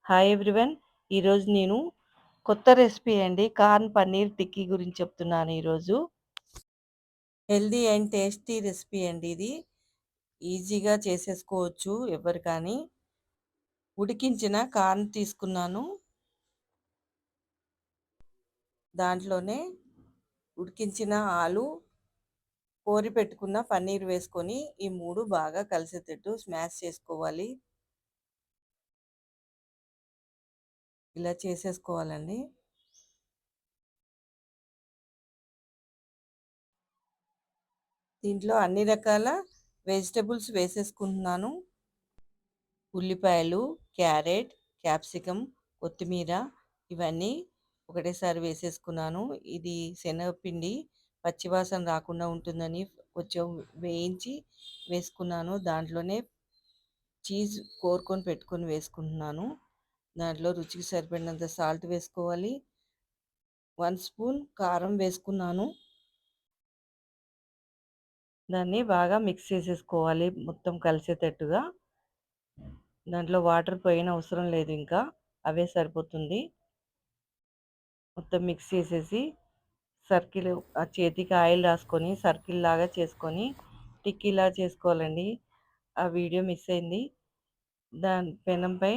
Hi everyone. ఈరోజు నేను కొత్త రెసిపీ అండి కార్న్ పన్నీర్ టిక్కీ గురించి చెప్తున్నాను ఈరోజు. హెల్దీ అండ్ టేస్టీ రెసిపీ అండి ఇది. ఈజీగా చేసేసుకోవచ్చు ఎవరు కానీ. ఉడికించిన కార్న్ తీసుకున్నాను. దాంట్లోనే ఉడికించిన ఆలు, కోరి పెట్టుకున్న పన్నీర్ వేసుకొని ఈ 3 బాగా కలిసేటట్టు స్మాష్ చేసుకోవాలి. ఇలా చేసేసుకోవాలండి. దీంట్లో అన్ని రకాల వెజిటబుల్స్ వేసేసుకుంటున్నాను. ఉల్లిపాయలు, క్యారెట్, క్యాప్సికమ్, కొత్తిమీర ఇవన్నీ ఒకటేసారి వేసేసుకున్నాను. ఇది శనగపిండి పచ్చివాసన రాకుండా ఉంటుందని కొంచెం వేయించి వేసుకున్నాను. దాంట్లోనే చీజ్ కోరుకొని పెట్టుకొని వేసుకుంటున్నాను. దాంట్లో రుచికి సరిపడినంత సాల్ట్ వేసుకోవాలి. 1 స్పూన్ కారం వేసుకున్నాను. దాన్ని బాగా మిక్స్ చేసేసుకోవాలి మొత్తం కలిసేటట్టుగా. దాంట్లో వాటర్ పోయనవసరం లేదు ఇంకా. అవే సరిపోతుంది. మొత్తం మిక్స్ చేసేసి సర్కిల్ ఆ చేతికి ఆయిల్ రాసుకొని సర్కిల్ లాగా చేసుకొని టిక్కీలా చేసుకోవాలండి. ఆ వీడియో మిస్ అయింది. దాని పెనంపై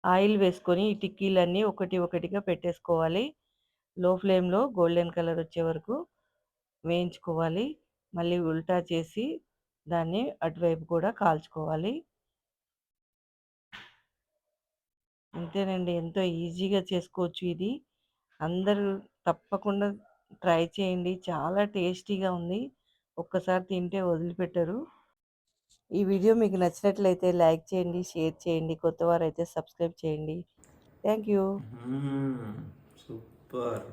ఆయిల్ వేసుకొని ఈ టిక్కీలన్నీ ఒకటి ఒకటిగా పెట్టేసుకోవాలి. లో ఫ్లేమ్‌లో గోల్డెన్ కలర్ వచ్చే వరకు వేయించుకోవాలి. మళ్ళీ ఉల్టా చేసి దాన్ని అటువైపు కూడా కాల్చుకోవాలి. అంతేనండి. ఎంతో ఈజీగా చేసుకోవచ్చు ఇది. అందరూ తప్పకుండా ట్రై చేయండి. చాలా టేస్టీగా ఉంది. ఒక్కసారి తింటే వదిలిపెట్టరు. ఈ వీడియో మీకు నచ్చినట్లయితే లైక్ చేయండి, షేర్ చేయండి. కొత్తవారైతే సబ్స్క్రైబ్ చేయండి. Thank you. సూపర్.